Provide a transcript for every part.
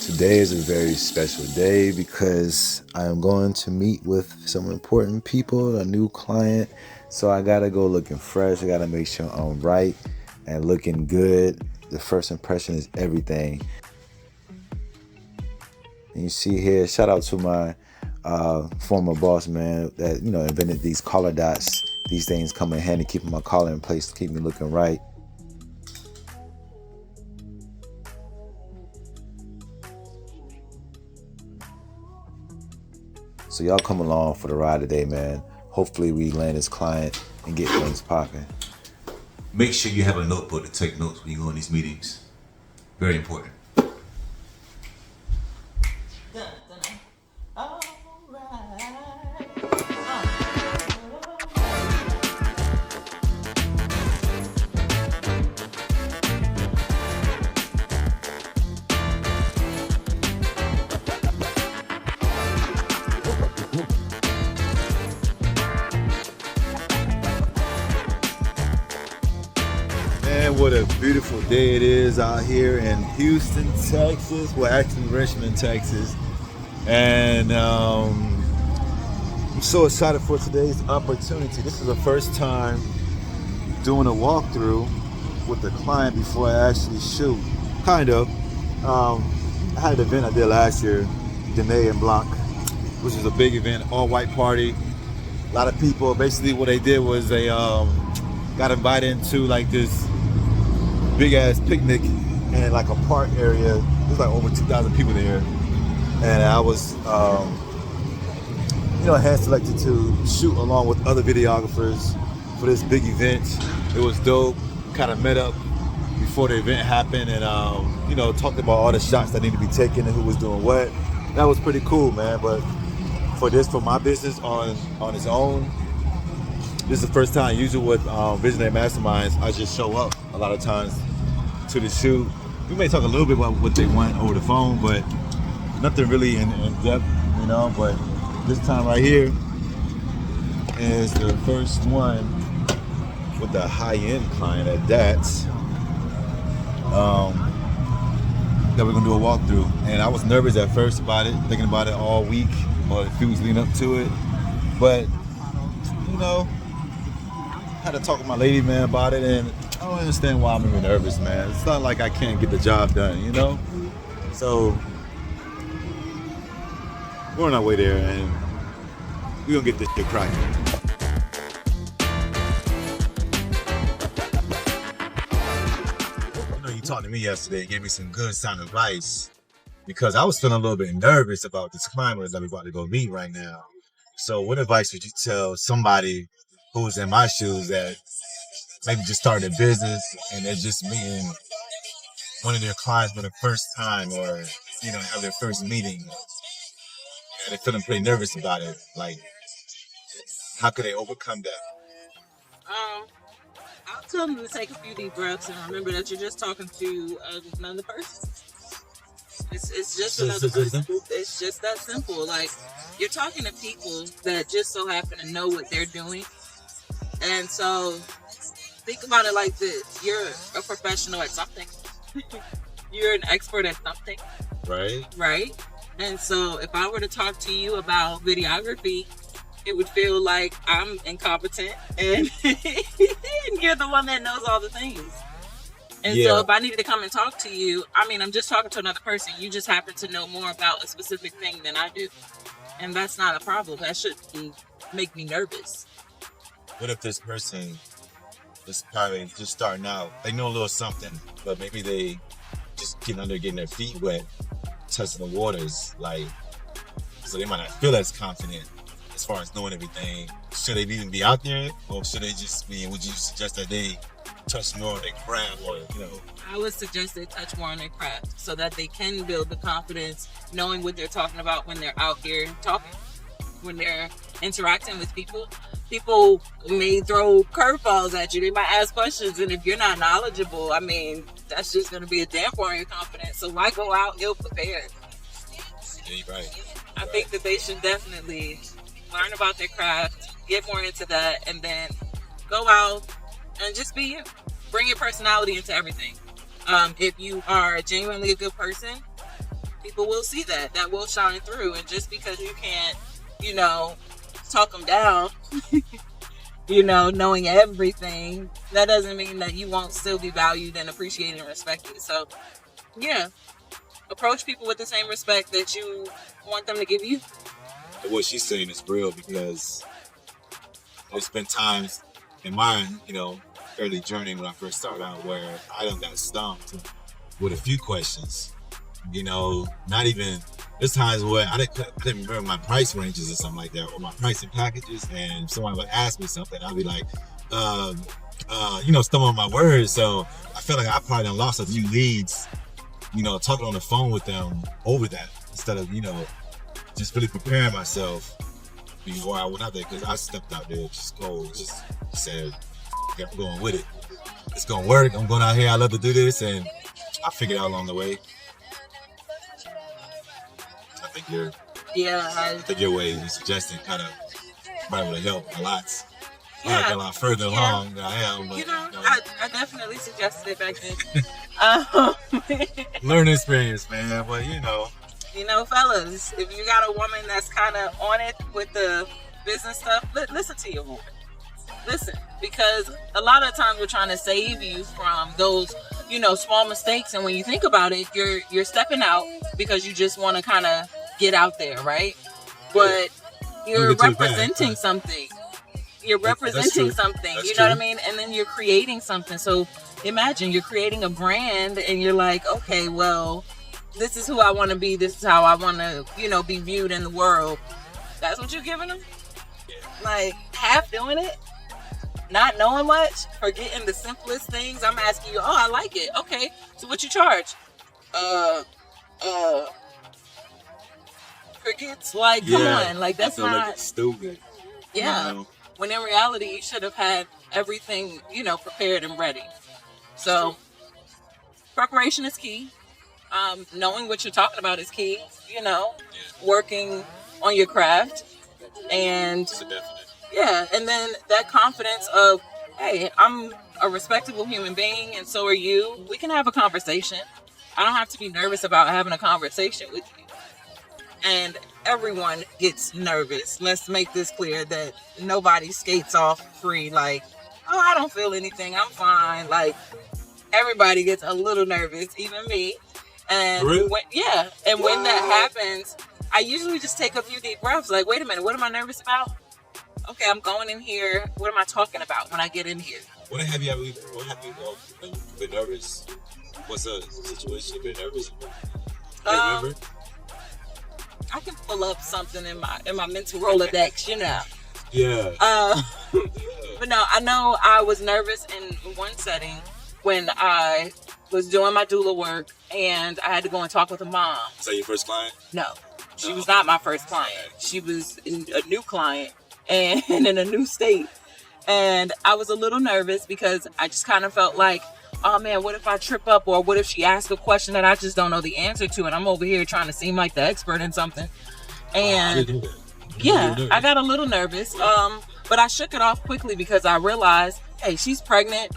Today is a very special day because I am going to meet with some important people, a new client. So I gotta go looking fresh. I gotta make sure I'm right and looking good. The first impression is everything. And you see here, shout out to my former boss, man, that invented these collar dots. These things come in handy, keeping my collar in place to keep me looking right. So y'all come along for the ride today, man. Hopefully we land this client and get things popping. Make sure you have a notebook to take notes when you go in these meetings. Very important. Man, what a beautiful day it is out here in Houston, Texas. Well, actually Richmond, Texas. And I'm so excited for today's opportunity. This is the first time doing a walkthrough with the client before I actually shoot. Kind of. I had an event I did last year, Dene and Blanc, which is a big event, all white party. A lot of people. Basically, what they did was they got invited into like this big ass picnic in like a park area. There's like over 2,000 people there, and I was, hand selected to shoot along with other videographers for this big event. It was dope. Kind of met up before the event happened, and talked about all the shots that needed to be taken and who was doing what. That was pretty cool, man. But for my business on its own, this is the first time. Usually with visionary masterminds, I just show up a lot of times to the shoot. We may talk a little bit about what they want over the phone, but nothing really in depth, But this time right here is the first one with the high-end client at that. That we're gonna do a walkthrough. And I was nervous at first about it, thinking about it all week or a few weeks leading up to it. But had to talk with my lady, man, about it, and I don't understand why I'm even nervous, man. It's not like I can't get the job done, So we're on our way there, and we're gonna get this shit cracking. You talked to me yesterday, gave me some good sound advice, because I was feeling a little bit nervous about this climber that we're about to go meet right now. So what advice would you tell somebody who's in my shoes that maybe just started a business and they're just meeting one of their clients for the first time, or have their first meeting, and they're feeling pretty nervous about it? Like, how could they overcome that? I'll tell them to take a few deep breaths and remember that you're just talking to another person. It's just another person. It's just that simple. Like, you're talking to people that just so happen to know what they're doing. And so think about it like this. You're a professional at something. You're an expert at something. Right? And so if I were to talk to you about videography, it would feel like I'm incompetent and you're the one that knows all the things. And so if I needed to come and talk to you, I'm just talking to another person. You just happen to know more about a specific thing than I do. And that's not a problem. That shouldn't make me nervous. What if this person is probably just starting out? They know a little something, but maybe they just getting their feet wet, touching the waters, so they might not feel as confident as far as knowing everything. Should they even be out there, or should they just be? Would you suggest that they touch more on their craft, or I would suggest they touch more on their craft so that they can build the confidence, knowing what they're talking about when they're out here talking, when they're interacting with people. People may throw curveballs at you. They might ask questions, and if you're not knowledgeable, that's just going to be a damper on your confidence. So why go out ill prepared? Yeah, right. I think that they should definitely learn about their craft, get more into that, and then go out and just be you. Bring your personality into everything. If you are genuinely a good person people will see that. That will shine through. And just because you can't, talk them down, knowing everything, that doesn't mean that you won't still be valued and appreciated and respected. So, yeah, approach people with the same respect that you want them to give you. What she's saying is real, because there's been times in my, early journey when I first started out where I done got stumped with a few questions. Not even, there's times where I couldn't remember my price ranges or something like that, or my pricing packages, and someone would ask me something, I'd be like, stumbling on my words. So I feel like I probably done lost a few leads, talking on the phone with them over that, instead of, just really preparing myself before I went out there, because I stepped out there just cold, just said, I'm going with it. It's gonna work. I'm going out here. I love to do this, and I figured out along the way. I think your way you suggesting kind of probably would have helped a lot. Yeah. Like a lot further along than I am. But, I definitely suggested it back then. Learning experience, man. But fellas, if you got a woman that's kind of on it with the business stuff, listen to your woman. Listen, because a lot of times we're trying to save you from those, small mistakes. And when you think about it, you're stepping out because you just want to kind of get out there, right? But you're representing something. You're representing something. That's you know what I mean? And then you're creating something. So imagine you're creating a brand and you're like, okay, well, this is who I want to be. This is how I want to, be viewed in the world. That's what you're giving them? Like, half doing it? Not knowing much? Forgetting the simplest things? I'm asking you, I like it. Okay, so what you charge? Crickets? Like, come on. Like, that's not... Like stupid. Yeah. When in reality, you should have had everything, prepared and ready. So, preparation is key. Knowing what you're talking about is key. Working on your craft. And yeah, and then that confidence of, hey, I'm a respectable human being and so are you. We can have a conversation. I don't have to be nervous about having a conversation with you. And everyone gets nervous. Let's make this clear that nobody skates off free like, I don't feel anything, I'm fine. Like, everybody gets a little nervous, even me. And really? When that happens, I usually just take a few deep breaths. Like, wait a minute, what am I nervous about? Okay, I'm going in here. What am I talking about when I get in here? What have you been nervous? What's a situation you've been nervous? Remember? I can pull up something in my mental Rolodex, Yeah. But no, I know I was nervous in one setting when I was doing my doula work and I had to go and talk with a mom. Is that your first client? No, she was not my first client. She was a new client and in a new state. And I was a little nervous because I just kind of felt like, oh man, what if I trip up, or what if she asks a question that I just don't know the answer to and I'm over here trying to seem like the expert in something. And I got a little nervous. But I shook it off quickly because I realized, hey, she's pregnant.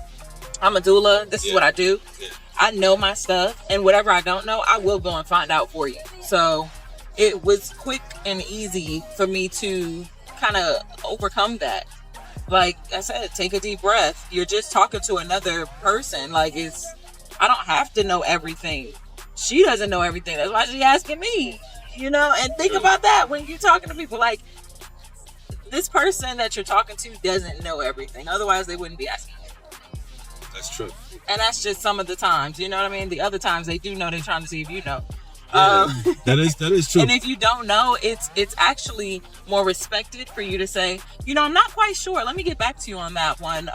I'm a doula. This is what I do. I know my stuff, and whatever I don't know, I will go and find out for you. So it was quick and easy for me to kind of overcome that. Like I said, take a deep breath. You're just talking to another person. Like, I don't have to know everything. She doesn't know everything. That's why she's asking me, and think about that when you're talking to people. Like, this person that you're talking to doesn't know everything. Otherwise, they wouldn't be asking you. That's true. And that's just some of the times, you know what I mean? The other times they do know, they're trying to see if you know. Yeah, that is true. And if you don't know, it's actually more respected for you to say, I'm not quite sure. Let me get back to you on that one.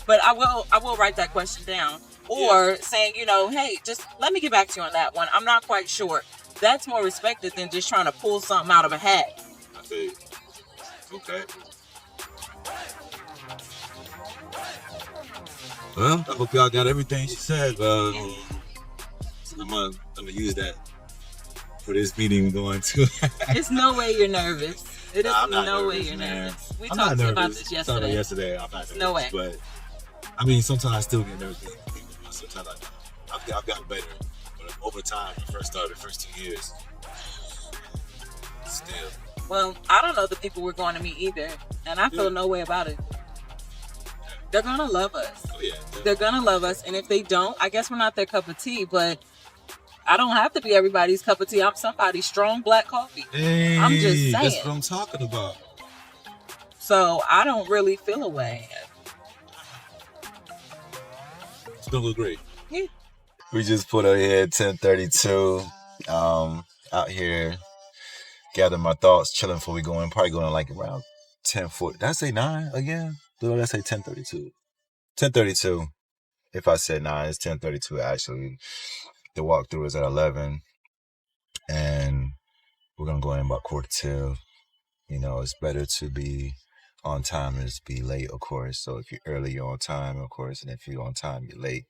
But I will write that question down. Or saying, hey, just let me get back to you on that one. I'm not quite sure. That's more respected than just trying to pull something out of a hat. I see. Okay. Well, I hope y'all got everything she said. I'm gonna use that for this meeting going to. It's no way you're nervous. It is I'm not no nervous, way you're man. nervous. We I'm talked not about nervous. this yesterday. I'm not nervous. No way. But I mean, sometimes I still get nervous. Sometimes I've gotten better. But over time. The first 2 years. Still. Well, I don't know the people we're going to meet either, and I feel no way about it. They're gonna love us. Oh yeah. They're gonna love us, and if they don't, I guess we're not their cup of tea. But I don't have to be everybody's cup of tea. I'm somebody's strong black coffee. Hey, I'm just saying. That's what I'm talking about. So I don't really feel a way. It's gonna look great. Yeah. We just put out here at 10:32. Out here, gathering my thoughts, chilling before we go in. Probably going like around 10:40. Did I say 9 again? Did I say 10:32? 10:32. If I said 9, it's 10:32 actually. The walkthrough is at 11, and we're gonna go in about 11:45. You know, it's better to be on time than to be late, of course. So if you're early, you're on time, of course, and if you're on time, you're late.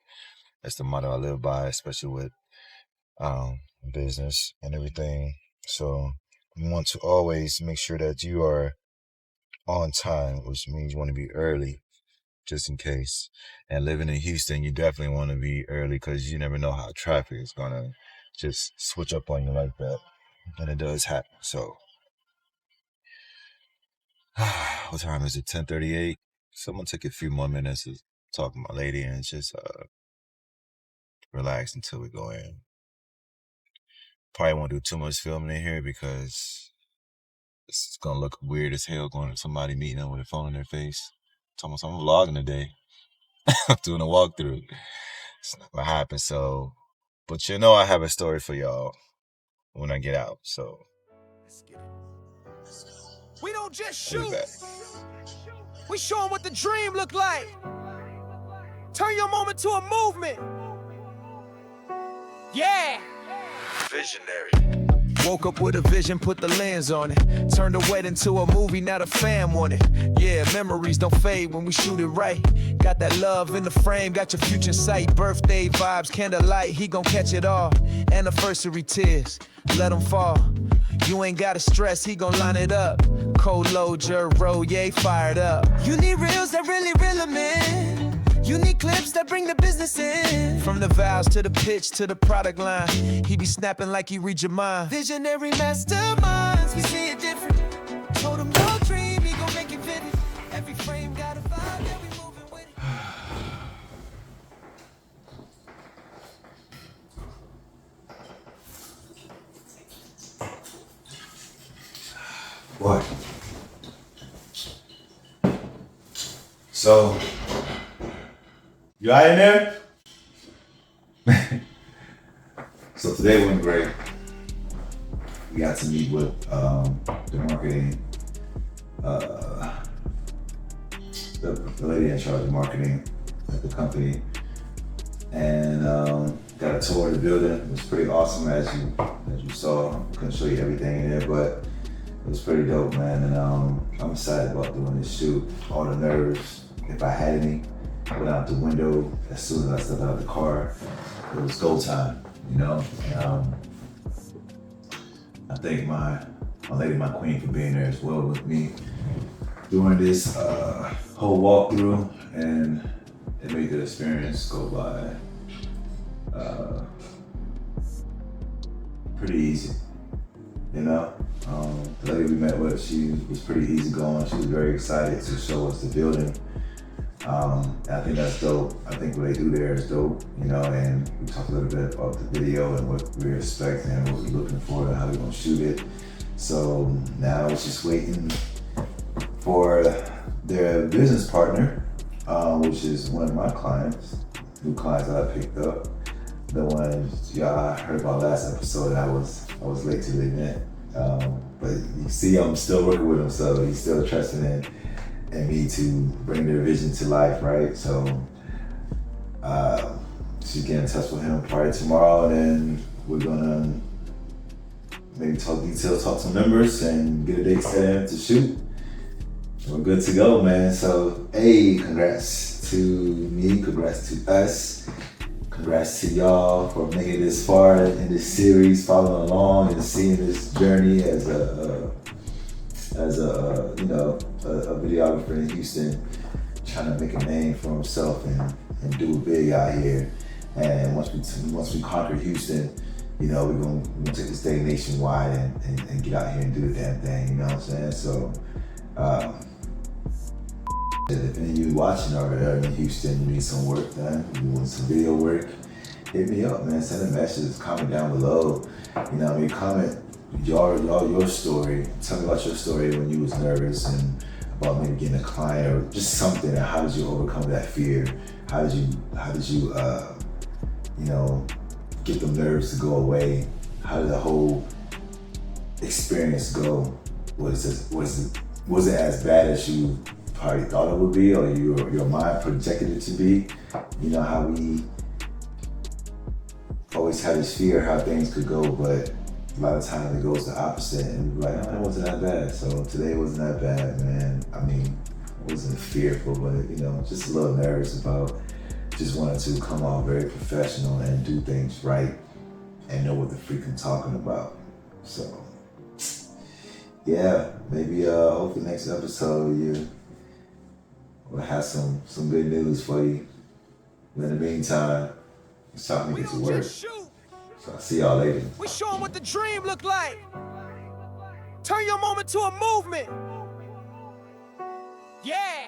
That's the motto I live by, especially with business and everything. So you want to always make sure that you are on time, which means you want to be early, just in case. And living in Houston, you definitely want to be early because you never know how traffic is going to just switch up on you like that. And it does happen. So, what time is it? 10:38. So I'm going to take a few more minutes to talk to my lady and just relax until we go in. Probably won't do too much filming in here because it's going to look weird as hell going to somebody meeting them with a phone in their face. I'm vlogging today. I'm doing a walkthrough. It's not going to happen. So, but you know I have a story for y'all when I get out. So, let's get it. We don't just shoot. We show them what the dream look like. Turn your moment to a movement. Yeah. Visionary. Woke up with a vision, put the lens on it. Turned the wet into a movie, now the fam want it. Yeah, memories don't fade when we shoot it right. Got that love in the frame, got your future sight. Birthday vibes, candlelight, he gon' catch it all. Anniversary tears, let them fall. You ain't gotta stress, he gon' line it up. Cold load your road, yeah, fired up. You need reels that really reel 'em in. You need clips that bring the business in. From the vows to the pitch to the product line, he be snapping like he read your mind. Visionary masterminds, we see it different. Told him no dream, he gon' make it vivid. Every frame got a vibe, yeah, we moving with it. Boy. So, you all in there? So today went great. We got to meet with the marketing, the lady in charge of marketing at the company, and got a tour of the building. It was pretty awesome, as you saw. I couldn't show you everything in there, but it was pretty dope, man. And I'm excited about doing this shoot. All the nerves, if I had any, went out the window as soon as I stepped out of the car. It was go time, you know. And, I thank my lady, my queen, for being there as well with me during this whole walkthrough, and it made the experience go by pretty easy, you know. The lady we met with, she was pretty easygoing. She was very excited to show us the building. I think that's dope. I think what they do there is dope, you know, and we talked a little bit about the video and what we're expecting and what we're looking for and how we're gonna shoot it. So now it's just waiting for their business partner, which is one of my clients, new clients that I picked up. The one y'all heard about last episode, I was late to the event. But you see, I'm still working with him, so he's still trusting in me to bring their vision to life, right? So she's getting in touch with him probably tomorrow, and then we're gonna maybe talk details, talk some numbers, and get a date set in to shoot. We're good to go, man. So, hey, congrats to me, congrats to us, congrats to y'all for making it this far in this series, following along and seeing this journey as a videographer in Houston, trying to make a name for himself and do it big out here. And once we conquer Houston, you know, we're gonna take this thing nationwide and get out here and do the damn thing. You know what I'm saying? So. If any of you watching are in Houston, you need some work done, you want some video work, hit me up, man. Send a message, comment down below. You know what I mean? Comment your story. Tell me about your story when you was nervous and about maybe getting a client or just something. And how did you overcome that fear? How did you you know, get the nerves to go away? How did the whole experience go? Was it as bad as you probably thought it would be, or your mind projected it to be? You know how we always have this fear how things could go, but a lot of times it goes the opposite, and we're like, oh, it wasn't that bad. So today wasn't that bad, man. I mean, I wasn't fearful, but you know, just a little nervous about just wanting to come out very professional and do things right and know what the freak I'm talking about. So yeah, maybe hopefully next episode we'll have some good news for you. But in the meantime, it's time to get to work. So I'll see y'all later. We show 'em what the dream look like. Turn your moment to a movement. Yeah.